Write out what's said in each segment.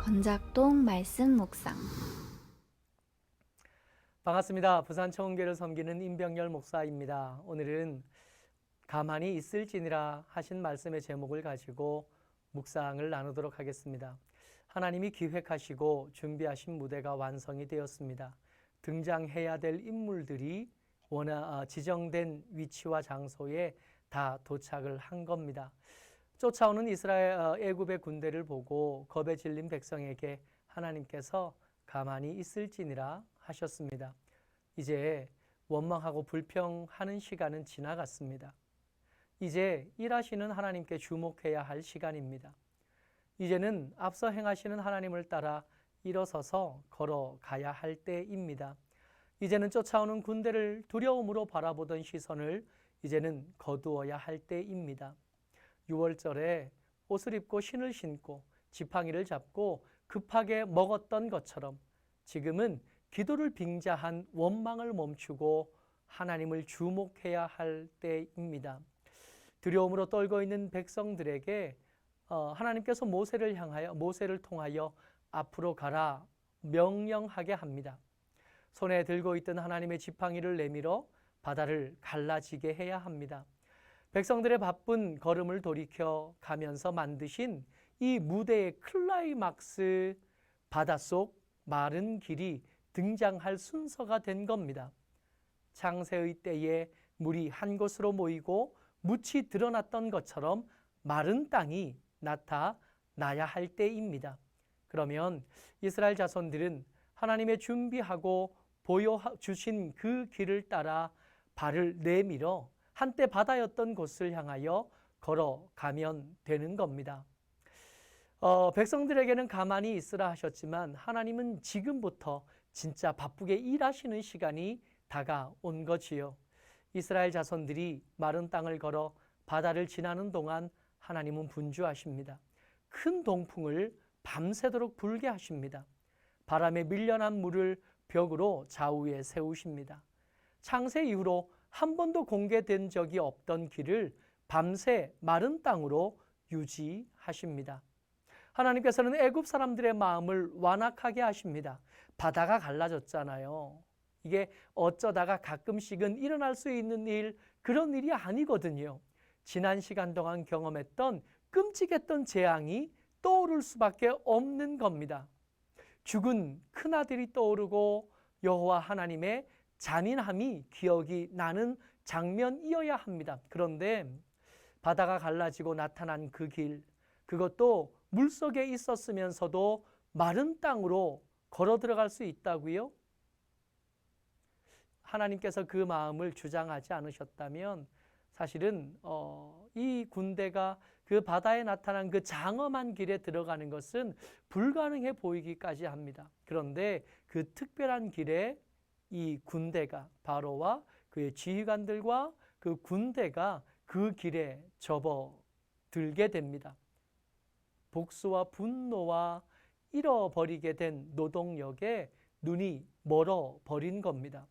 건작동 말씀 묵상. 반갑습니다. 부산 청운교를 섬기는 임병열 목사입니다. 오늘은 가만히 있을지니라 하신 말씀의 제목을 가지고 묵상을 나누도록 하겠습니다. 하나님이 기획하시고 준비하신 무대가 완성이 되었습니다. 등장해야 될 인물들이 지정된 위치와 장소에 다 도착을 한 겁니다. 쫓아오는 이스라엘 애굽의 군대를 보고 겁에 질린 백성에게 하나님께서 가만히 있을지니라 하셨습니다. 이제 원망하고 불평하는 시간은 지나갔습니다. 이제 일하시는 하나님께 주목해야 할 시간입니다. 이제는 앞서 행하시는 하나님을 따라 일어서서 걸어가야 할 때입니다. 이제는 쫓아오는 군대를 두려움으로 바라보던 시선을 이제는 거두어야 할 때입니다. 6월절에 옷을 입고 신을 신고 지팡이를 잡고 급하게 먹었던 것처럼 지금은 기도를 빙자한 원망을 멈추고 하나님을 주목해야 할 때입니다. 두려움으로 떨고 있는 백성들에게 하나님께서 모세를 통하여 앞으로 가라 명령하게 합니다. 손에 들고 있던 하나님의 지팡이를 내밀어 바다를 갈라지게 해야 합니다. 백성들의 바쁜 걸음을 돌이켜 가면서 만드신 이 무대의 클라이막스, 바닷속 마른 길이 등장할 순서가 된 겁니다. 창세의 때에 물이 한 곳으로 모이고 묻이 드러났던 것처럼 마른 땅이 나타나야 할 때입니다. 그러면 이스라엘 자손들은 하나님의 준비하고 보여주신 그 길을 따라 발을 내밀어 한때 바다였던 곳을 향하여 걸어가면 되는 겁니다. 백성들에게는 가만히 있으라 하셨지만 하나님은 지금부터 진짜 바쁘게 일하시는 시간이 다가온 거지요. 이스라엘 자손들이 마른 땅을 걸어 바다를 지나는 동안 하나님은 분주하십니다. 큰 동풍을 밤새도록 불게 하십니다. 바람에 밀려난 물을 벽으로 좌우에 세우십니다. 창세 이후로 한 번도 공개된 적이 없던 길을 밤새 마른 땅으로 유지하십니다. 하나님께서는 애굽 사람들의 마음을 완악하게 하십니다. 바다가 갈라졌잖아요. 이게 어쩌다가 가끔씩은 일어날 수 있는 일, 그런 일이 아니거든요. 지난 시간 동안 경험했던 끔찍했던 재앙이 떠오를 수밖에 없는 겁니다. 죽은 큰아들이 떠오르고 여호와 하나님의 잔인함이 기억이 나는 장면이어야 합니다. 그런데 바다가 갈라지고 나타난 그 길, 그것도 물속에 있었으면서도 마른 땅으로 걸어 들어갈 수 있다고요? 하나님께서 그 마음을 주장하지 않으셨다면 사실은 이 군대가 그 바다에 나타난 그 장엄한 길에 들어가는 것은 불가능해 보이기까지 합니다. 그런데 그 특별한 길에 이 군대가, 바로와 그의 지휘관들과 그 군대가 그 길에 접어들게 됩니다. 복수와 분노와 잃어버리게 된 노동력에 눈이 멀어버린 겁니다.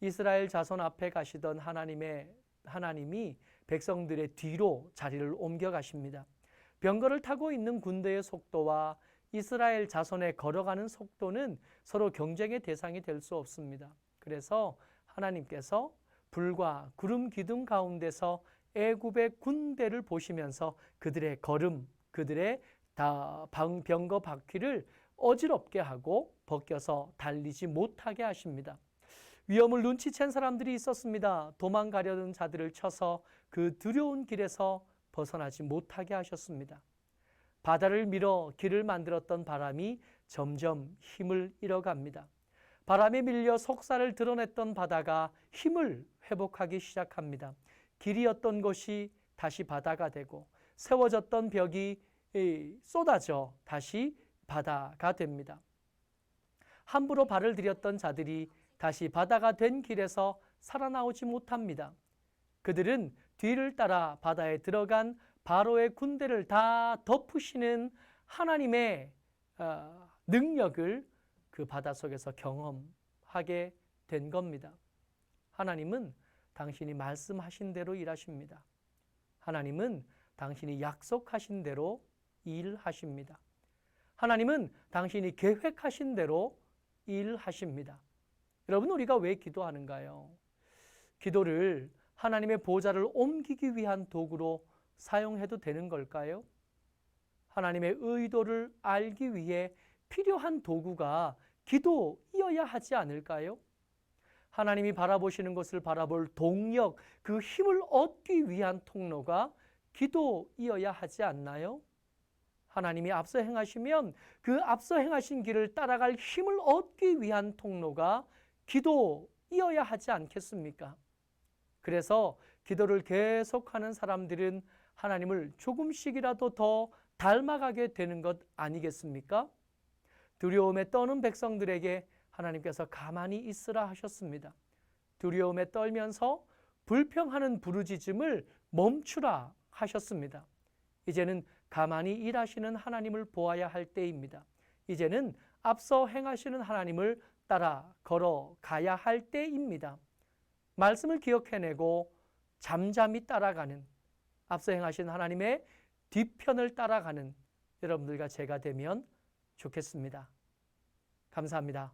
이스라엘 자손 앞에 가시던 하나님이 백성들의 뒤로 자리를 옮겨가십니다. 병거를 타고 있는 군대의 속도와 이스라엘 자손의 걸어가는 속도는 서로 경쟁의 대상이 될 수 없습니다. 그래서 하나님께서 불과 구름 기둥 가운데서 애굽의 군대를 보시면서 그들의 걸음, 그들의 병거 바퀴를 어지럽게 하고 벗겨서 달리지 못하게 하십니다. 위험을 눈치챈 사람들이 있었습니다. 도망가려는 자들을 쳐서 그 두려운 길에서 벗어나지 못하게 하셨습니다. 바다를 밀어 길을 만들었던 바람이 점점 힘을 잃어갑니다. 바람에 밀려 속살을 드러냈던 바다가 힘을 회복하기 시작합니다. 길이었던 곳이 다시 바다가 되고 세워졌던 벽이 쏟아져 다시 바다가 됩니다. 함부로 발을 들였던 자들이 다시 바다가 된 길에서 살아나오지 못합니다. 그들은 뒤를 따라 바다에 들어간 바로의 군대를 다 덮으시는 하나님의 능력을 그 바닷속에서 경험하게 된 겁니다. 하나님은 당신이 말씀하신 대로 일하십니다. 하나님은 당신이 약속하신 대로 일하십니다. 하나님은 당신이 계획하신 대로 일하십니다. 여러분, 우리가 왜 기도하는가요? 기도를 하나님의 보좌를 옮기기 위한 도구로 사용해도 되는 걸까요? 하나님의 의도를 알기 위해 필요한 도구가 기도이어야 하지 않을까요? 하나님이 바라보시는 것을 바라볼 동력, 그 힘을 얻기 위한 통로가 기도이어야 하지 않나요? 하나님이 앞서 행하시면 그 앞서 행하신 길을 따라갈 힘을 얻기 위한 통로가 기도이어야 하지 않겠습니까? 그래서 기도를 계속하는 사람들은 하나님을 조금씩이라도 더 닮아가게 되는 것 아니겠습니까? 두려움에 떠는 백성들에게 하나님께서 가만히 있으라 하셨습니다. 두려움에 떨면서 불평하는 부르짖음을 멈추라 하셨습니다. 이제는 가만히 일하시는 하나님을 보아야 할 때입니다. 이제는 앞서 행하시는 하나님을 따라 걸어가야 할 때입니다. 말씀을 기억해내고 잠잠히 따라가는, 앞서 행하신 하나님의 뒤편을 따라가는 여러분들과 제가 되면 좋겠습니다. 감사합니다.